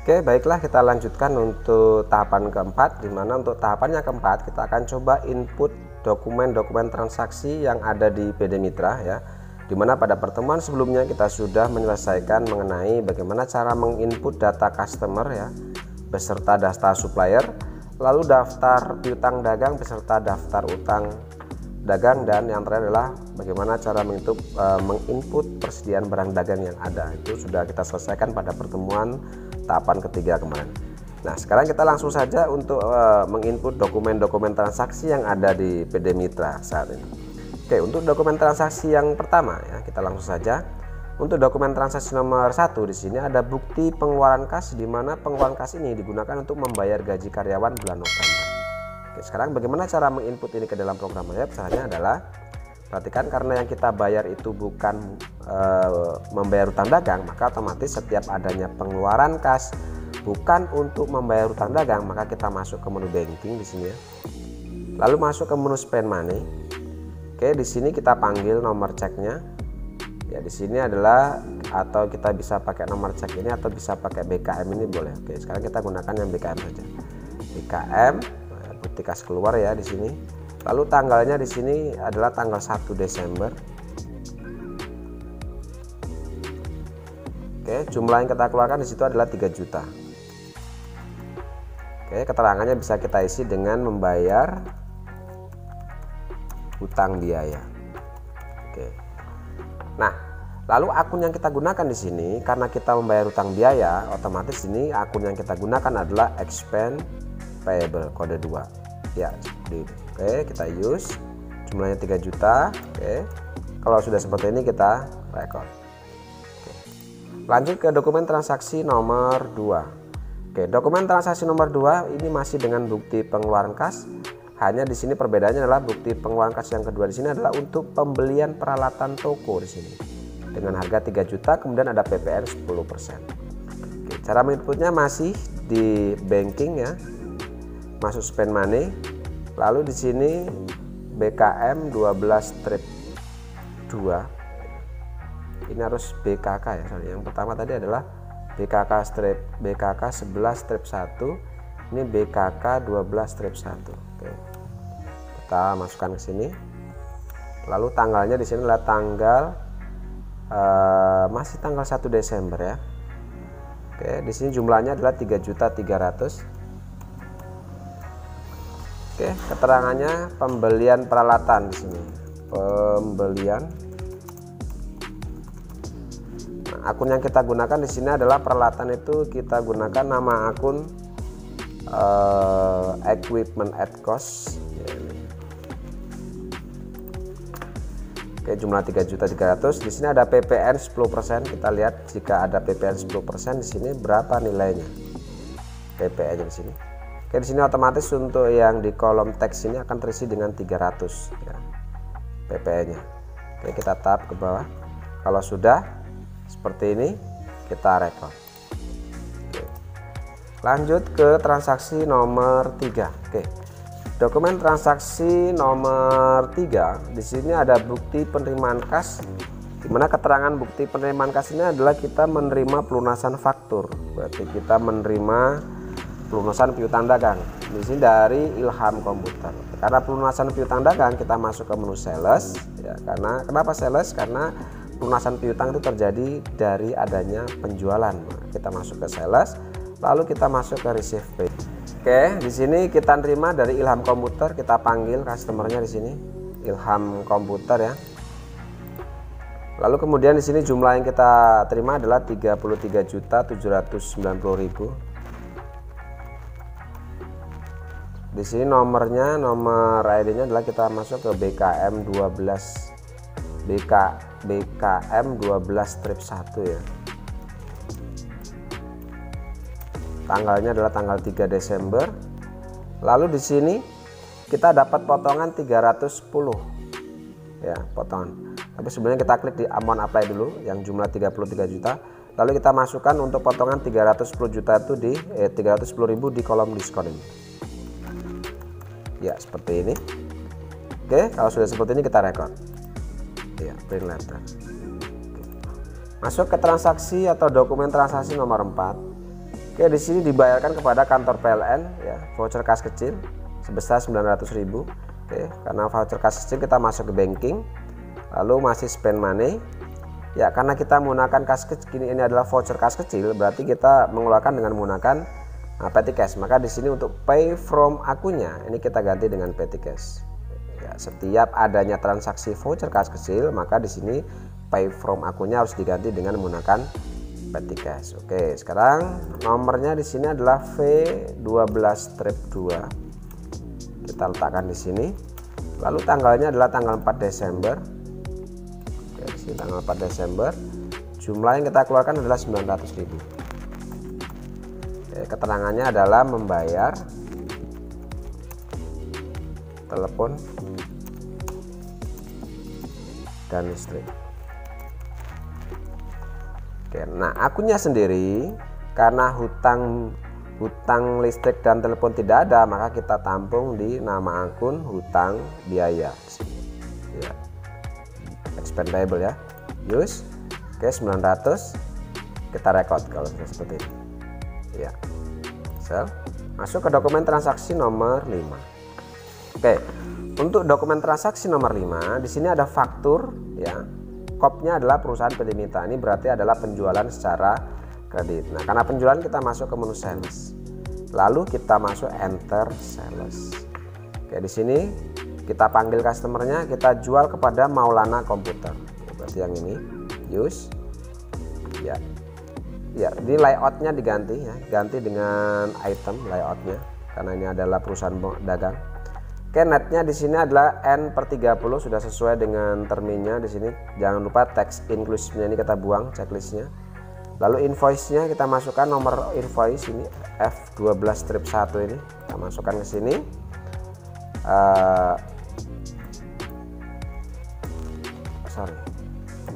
Oke, baiklah, kita lanjutkan untuk tahapan keempat, di mana untuk tahapan yang keempat kita akan coba input dokumen-dokumen transaksi yang ada di PD Mitra ya. Dimana pada pertemuan sebelumnya kita sudah menyelesaikan mengenai bagaimana cara menginput data customer ya, beserta daftar supplier, lalu daftar piutang dagang beserta daftar utang dagang, dan yang terakhir adalah bagaimana cara menginput persediaan barang dagang yang ada. Itu sudah kita selesaikan pada pertemuan tahapan ketiga kemarin. Nah, sekarang kita langsung saja untuk menginput dokumen-dokumen transaksi yang ada di PD Mitra saat ini. Oke, untuk dokumen transaksi yang pertama ya, kita langsung saja. Untuk dokumen transaksi nomor 1 di sini ada bukti pengeluaran kas, di mana pengeluaran kas ini digunakan untuk membayar gaji karyawan bulan November. Oke, sekarang bagaimana cara menginput ini ke dalam program web? Caranya adalah, perhatikan, karena yang kita bayar itu bukan membayar utang dagang, maka otomatis setiap adanya pengeluaran kas bukan untuk membayar utang dagang, maka kita masuk ke menu banking di sini ya. Lalu masuk ke menu spend money. Oke, di sini kita panggil nomor ceknya. Ya, di sini adalah, atau kita bisa pakai nomor cek ini atau bisa pakai BKM ini boleh. Oke, sekarang kita gunakan yang BKM saja. BKM, bukti kas keluar ya di sini. Lalu tanggalnya di sini adalah tanggal 1 Desember. Oke, jumlah yang kita keluarkan di situ adalah 3 juta. Oke, keterangannya bisa kita isi dengan membayar hutang biaya. Oke. Nah, lalu akun yang kita gunakan di sini, karena kita membayar hutang biaya, otomatis ini akun yang kita gunakan adalah expense payable kode 2. Ya, seperti ini. Oke, kita use. Jumlahnya 3 juta. Oke. Kalau sudah seperti ini kita record. Lanjut ke dokumen transaksi nomor 2. Oke, dokumen transaksi nomor 2 ini masih dengan bukti pengeluaran kas. Hanya di sini perbedaannya adalah bukti pengeluaran kas yang kedua di sini adalah untuk pembelian peralatan toko di sini. Dengan harga 3 juta, kemudian ada PPN 10%. Oke, cara menginputnya masih di banking ya. Masuk spend money. Lalu di sini BKM 12 strip 2. Ini harus BKK ya, yang pertama tadi adalah BKK 11 strip 1, ini BKK 12 strip 1. Oke, kita masukkan ke sini. Lalu tanggalnya di sini adalah tanggal masih tanggal 1 Desember ya. Oke, di sini jumlahnya adalah 3.300.000. Oke, keterangannya pembelian peralatan di sini. Pembelian. Akun yang kita gunakan di sini adalah peralatan itu kita gunakan nama akun equipment at cost. Oke, jumlah 3.300.000. Di sini ada PPN 10%. Kita lihat jika ada PPN 10% di sini berapa nilainya. PPN di sini. Oke, di sini otomatis untuk yang di kolom teks ini akan terisi dengan 300 ya, PPN-nya. Oke, kita tap ke bawah. Kalau sudah seperti ini kita record. Oke. Lanjut ke transaksi nomor 3. Oke. Dokumen transaksi nomor 3 di sini ada bukti penerimaan kas, di mana keterangan bukti penerimaan kas ini adalah kita menerima pelunasan faktur. Berarti kita menerima pelunasan piutang dagang. Di sini dari Ilham Komputer. Karena pelunasan piutang dagang kita masuk ke menu sales ya, karena kenapa sales? Karena pelunasan piutang itu terjadi dari adanya penjualan. Kita masuk ke sales, lalu kita masuk ke receive pay. Oke, di sini kita terima dari Ilham Komputer, kita panggil customernya di sini Ilham Komputer ya. Lalu kemudian di sini jumlah yang kita terima adalah 33.790.000. Di sini nomornya, nomor ID-nya adalah kita masuk ke BKM 12 strip 1 ya. Tanggalnya adalah tanggal 3 Desember. Lalu di sini kita dapat potongan 310 ya, potongan. Tapi sebelumnya kita klik di amount apply dulu yang jumlah 33 juta. Lalu kita masukkan untuk potongan 310 juta itu di 310.000 di kolom diskon ini. Ya, seperti ini. Oke, kalau sudah seperti ini kita record. Ya, print letter. Oke. Masuk ke transaksi atau dokumen transaksi nomor 4. Oke, di sini dibayarkan kepada kantor PLN ya, voucher kas kecil sebesar 900.000. Oke, karena voucher kas kecil kita masuk ke banking, lalu masih spend money. Ya, karena kita menggunakan kas kecil, ini adalah voucher kas kecil, berarti kita mengeluarkan dengan menggunakan petty cash. Maka di sini untuk pay from akunnya ini kita ganti dengan petty cash. Ya, setiap adanya transaksi voucher kas kecil, maka di sini pay from akunnya harus diganti dengan menggunakan petty cash. Oke, sekarang nomornya di sini adalah V12-2. Kita letakkan di sini. Lalu tanggalnya adalah tanggal 4 Desember. Oke, di sini tanggal 4 Desember. Jumlah yang kita keluarkan adalah 900.000. Oke, keterangannya adalah membayar telepon dan listrik. Oke, nah akunnya sendiri karena hutang listrik dan telepon tidak ada, maka kita tampung di nama akun hutang biaya. Ya. Expense payable ya. Use. Oke, 900 kita record kalau sudah seperti ini. Ya. Sel. Masuk ke dokumen transaksi nomor 5. Oke. Untuk dokumen transaksi nomor 5, di sini ada faktur ya. Kopnya adalah perusahaan PT Mitra. Ini berarti adalah penjualan secara kredit. Nah, karena penjualan kita masuk ke menu sales. Lalu kita masuk enter sales. Oke, di sini kita panggil customernya, kita jual kepada Maulana Komputer. Berarti yang ini use. Ya. Ya, ini layoutnya diganti ya. Ganti dengan item layoutnya karena ini adalah perusahaan dagang. Oke, netnya di sini adalah N/30 sudah sesuai dengan terminnya di sini. Jangan lupa teks inclusive-nya ini kita buang checklistnya. Lalu invoice-nya kita masukkan nomor invoice ini F12-1 ini kita masukkan ke sini.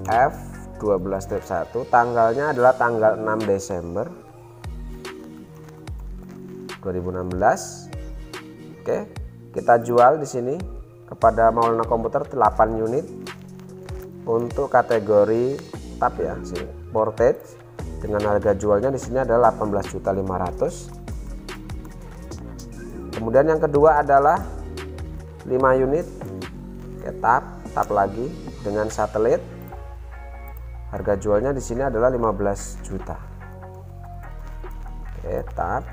F12-1 tanggalnya adalah tanggal 6 Desember 2016. Oke. Kita jual di sini kepada Maulana Komputer 8 unit untuk kategori tab ya, sini portage dengan harga jualnya di sini adalah 18.500. Kemudian yang kedua adalah 5 unit tab lagi dengan satelit. Harga jualnya di sini adalah 15 juta. Oke, tab.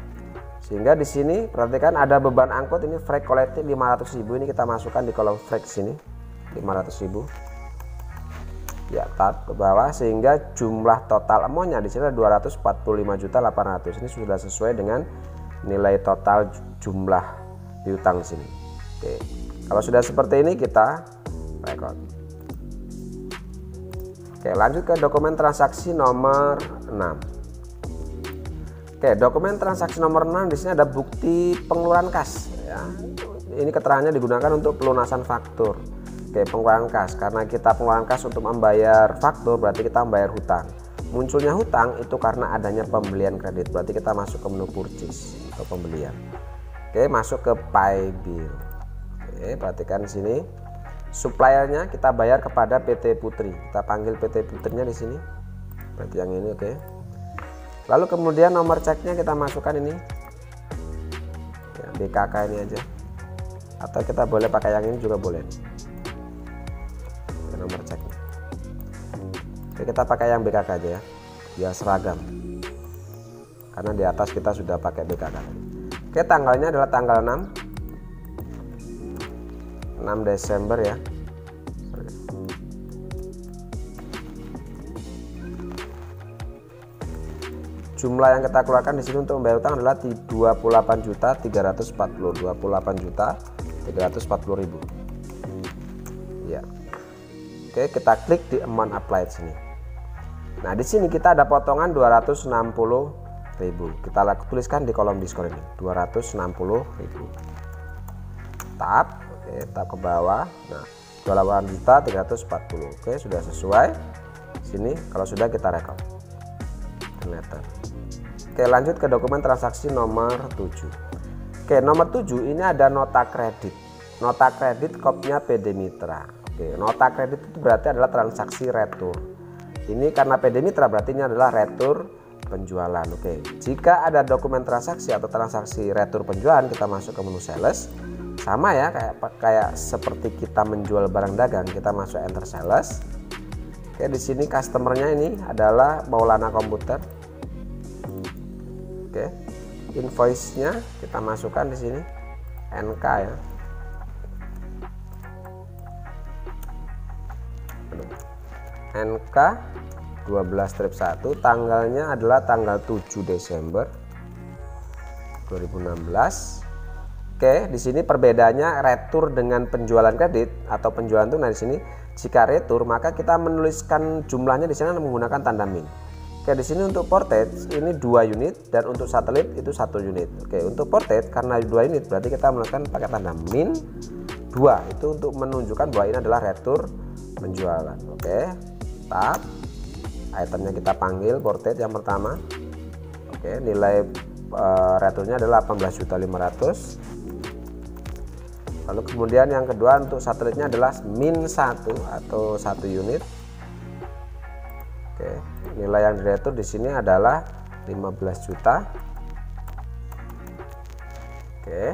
Sehingga di sini perhatikan ada beban angkut ini freight collected 500.000, ini kita masukkan di kolom freight sini 500.000. Ya, tab ke bawah sehingga jumlah total amountnya di sini adalah 245.800. Ini sudah sesuai dengan nilai total jumlah piutang di sini. Oke. Kalau sudah seperti ini kita record. Oke, lanjut ke dokumen transaksi nomor 6. Oke, dokumen transaksi nomor 6 di sini ada bukti pengeluaran kas ya. Ini keterangannya digunakan untuk pelunasan faktur. Oke, pengeluaran kas karena kita pengeluaran kas untuk membayar faktur berarti kita membayar hutang. Munculnya hutang itu karena adanya pembelian kredit. Berarti kita masuk ke menu purchase atau pembelian. Oke, masuk ke pay bill. Oke, perhatikan di sini. Suppliernya kita bayar kepada PT Putri. Kita panggil PT Putrinya di sini. Berarti yang ini oke. Lalu kemudian nomor ceknya kita masukkan ini ya, BKK ini aja, atau kita boleh pakai yang ini juga boleh ya, nomor ceknya. Oke, kita pakai yang BKK aja ya biar seragam karena di atas kita sudah pakai BKK. Oke, tanggalnya adalah tanggal 6 Desember ya. Jumlah yang kita keluarkan di sini untuk membayar utang adalah 28.340.000. Ya. Oke, kita klik di amount applied sini. Nah, di sini kita ada potongan 260.000. Kita tuliskan di kolom diskon ini 260.000. Tab, oke, tab ke bawah. Nah, 28.340. Oke, sudah sesuai. Sini kalau sudah kita rekod. Oke, lanjut ke dokumen transaksi nomor 7. Oke, nomor 7 ini ada nota kredit. Nota kredit kopnya PD Mitra. Oke, nota kredit itu berarti adalah transaksi retur. Ini karena PD Mitra berarti ini adalah retur penjualan. Oke, jika ada dokumen transaksi atau transaksi retur penjualan, kita masuk ke menu sales. Sama ya, kayak seperti kita menjual barang dagang, kita masuk enter sales. Oke, di sini customernya ini adalah Maulana Komputer. Oke, invoice-nya kita masukkan di sini NK ya. NK 12-1, tanggalnya adalah tanggal 7 Desember 2016. Oke, di sini perbedaannya retur dengan penjualan kredit atau penjualan tunai. Di sini jika retur maka kita menuliskan jumlahnya di sana menggunakan tanda min. Oke, di sini untuk portage ini 2 unit dan untuk satelit itu 1 unit. Oke, untuk portage karena 2 unit berarti kita menuliskan pakai tanda min 2, itu untuk menunjukkan bahwa ini adalah retur penjualan. Oke, tab itemnya kita panggil portage yang pertama. Oke, nilai returnya adalah 18.500.000. Lalu kemudian yang kedua untuk satelitnya adalah min 1 atau 1 unit. Oke, nilai yang diretur di sini adalah 15 juta. Oke,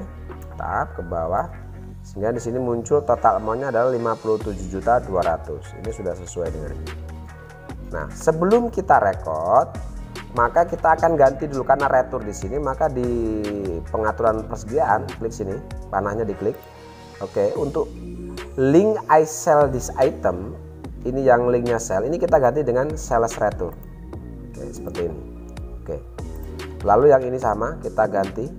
tab ke bawah sehingga di sini muncul total amountnya adalah 57.200.000. Ini sudah sesuai dengan ini. Nah, sebelum kita record maka kita akan ganti dulu karena retur di sini, maka di pengaturan persediaan klik sini, panahnya diklik. Oke, untuk link I sell this item, ini yang linknya sell, ini kita ganti dengan sales retur. Oke, seperti ini. Oke, lalu yang ini sama, kita ganti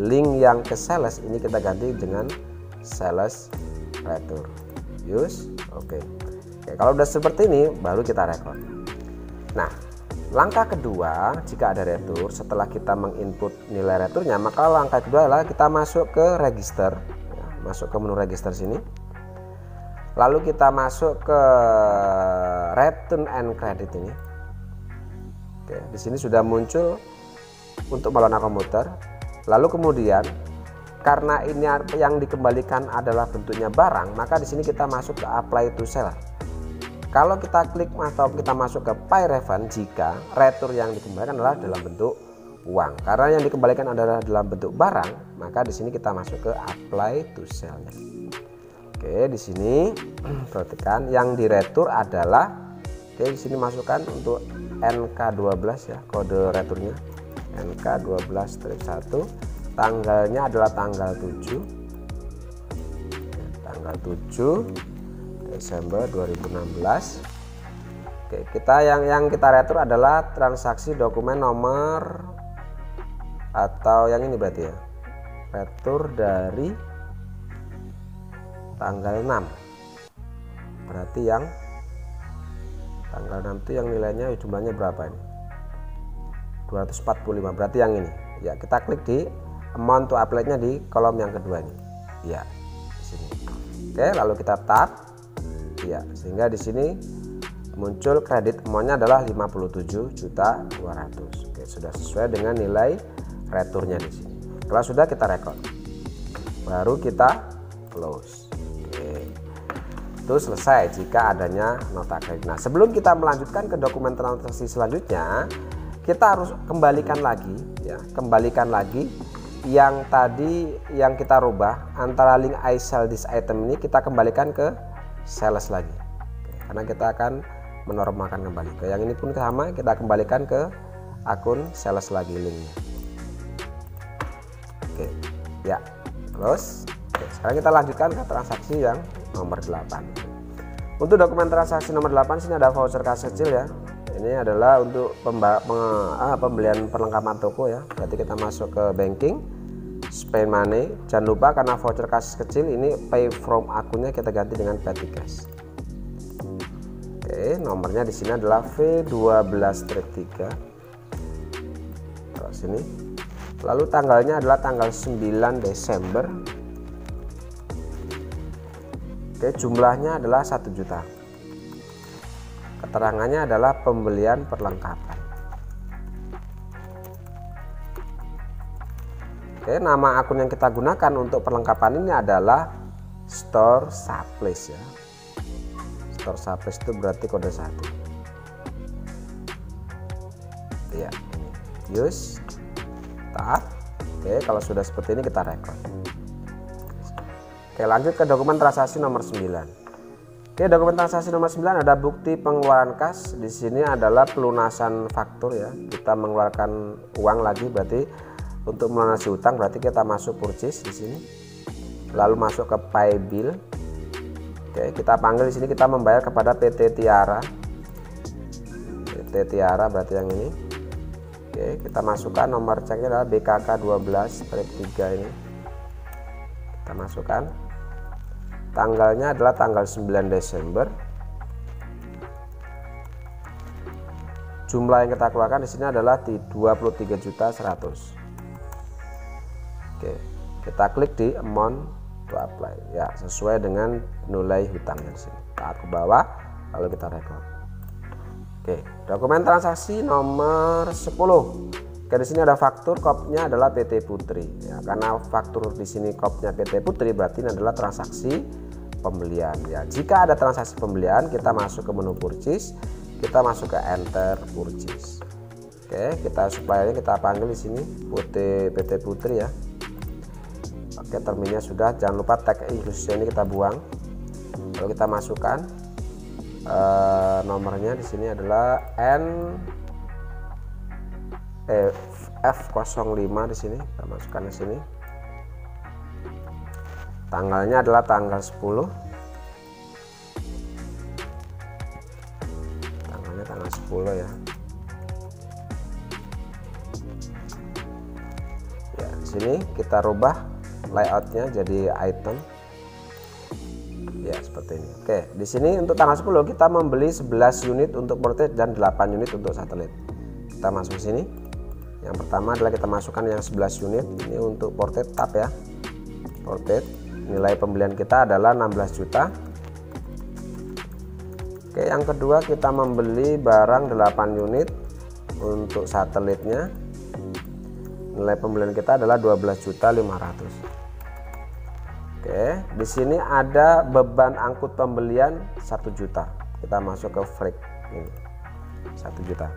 link yang ke sales, ini kita ganti dengan sales retur. Use. Oke, kalau udah seperti ini baru kita record. Nah, langkah kedua jika ada retur, setelah kita menginput nilai returnya, maka langkah kedua adalah kita masuk ke register. Masuk ke menu register sini, lalu kita masuk ke return and credit ini. Oke, di sini sudah muncul untuk Maulana Komputer. Lalu kemudian karena ini yang dikembalikan adalah bentuknya barang, maka di sini kita masuk ke apply to sell. Kalau kita klik atau kita masuk ke pay refund jika retur yang dikembalikan adalah dalam bentuk uang. Karena yang dikembalikan adalah dalam bentuk barang, maka di sini kita masuk ke apply to sell-nya. Oke, di sini perhatikan yang diretur adalah, oke, di sini masukkan untuk NK12 ya, kode returnya NK12-1, tanggalnya adalah tanggal 7 Desember 2016. Oke, kita yang kita retur adalah transaksi dokumen nomor, atau yang ini berarti ya, retur dari tanggal 6, berarti yang tanggal 6 itu yang nilainya jumlahnya berapa ini, 245, berarti yang ini ya. Kita klik di amount to apply-nya di kolom yang kedua ini ya, di sini. Oke, lalu kita tab ya, sehingga di sini muncul kredit amount-nya adalah 57.200.000. Oke, sudah sesuai dengan nilai returnya di sini. Kalau sudah kita record, baru kita close. Oke, itu selesai jika adanya nota kredit. Nah, sebelum kita melanjutkan ke dokumen transaksi selanjutnya, kita harus kembalikan lagi ya, kembalikan lagi yang tadi yang kita rubah antara link I sell this item ini, kita kembalikan ke sales lagi. Oke, karena kita akan menormalkan kembali. Ke yang ini pun sama, kita kembalikan ke akun sales lagi linknya. Oke ya, terus sekarang kita lanjutkan ke transaksi yang nomor 8. Untuk dokumen transaksi nomor 8 sini ada voucher kas kecil ya. Ini adalah untuk pembelian perlengkapan toko ya. Berarti kita masuk ke banking, spend money. Jangan lupa karena voucher kas kecil ini pay from akunnya kita ganti dengan petty cash. Oke, nomornya di sini adalah V12-3. Terus sini. Lalu tanggalnya adalah tanggal 9 Desember. Oke, jumlahnya adalah 1 juta. Keterangannya adalah pembelian perlengkapan. Oke, nama akun yang kita gunakan untuk perlengkapan ini adalah store supplies ya. Store supplies itu berarti kode 1. Ya, ini use tab. Oke, kalau sudah seperti ini kita record. Oke, lanjut ke dokumen transaksi nomor 9. Oke, dokumen transaksi nomor 9 ada bukti pengeluaran kas. Di sini adalah pelunasan faktur ya. Kita mengeluarkan uang lagi, berarti untuk melunasi utang berarti kita masuk purchase di sini. Lalu masuk ke pay bill. Oke, kita panggil di sini, kita membayar kepada PT Tiara. PT Tiara berarti yang ini. Oke, kita masukkan nomor ceknya adalah BKK 12-3 ini. Kita masukkan. Tanggalnya adalah tanggal 9 Desember. Jumlah yang kita keluarkan di sini adalah 23.100.000. Oke, kita klik di amount to apply ya, sesuai dengan nilai hutangnya di sini. Taat ke bawah lalu kita record. Oke, dokumen transaksi nomor 10. Oke, di sini ada faktur, kopnya adalah PT Putri ya, karena faktur di sini kopnya PT Putri berarti ini adalah transaksi pembelian ya. Jika ada transaksi pembelian, kita masuk ke menu purchase, kita masuk ke enter purchase. Oke, kita supaya kita panggil di sini PT Putri ya. Oke, terminnya sudah, jangan lupa tag inclusion ini kita buang. Lalu kita masukkan nomornya di sini adalah F05 di sini, kita masukkan di sini. Tanggalnya adalah tanggal 10. Tanggalnya tanggal 10 ya. Ya, di sini kita rubah layoutnya jadi item. Ya, seperti ini. Oke, di sini untuk tanggal 10 kita membeli 11 unit untuk portrait dan 8 unit untuk satelit. Kita masuk ke sini. Yang pertama adalah kita masukkan yang 11 unit ini untuk portrait tab ya. Portrait, nilai pembelian kita adalah 16 juta. Oke, yang kedua kita membeli barang 8 unit untuk satelitnya. Nilai pembelian kita adalah 12.500.000. Oke, di sini ada beban angkut pembelian 1 juta. Kita masuk ke freight ini 1 juta.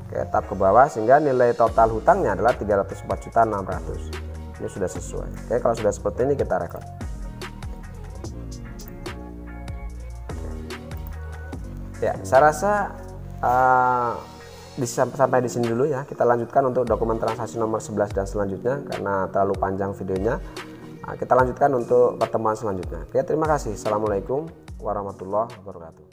Oke, tab ke bawah sehingga nilai total hutangnya adalah 304.600.000. Ini sudah sesuai. Oke, kalau sudah seperti ini kita record. Ya, saya rasa sampai di sini dulu ya. Kita lanjutkan untuk dokumen transaksi nomor 11 dan selanjutnya karena terlalu panjang videonya. Kita lanjutkan untuk pertemuan selanjutnya. Oke, terima kasih. Assalamualaikum warahmatullahi wabarakatuh.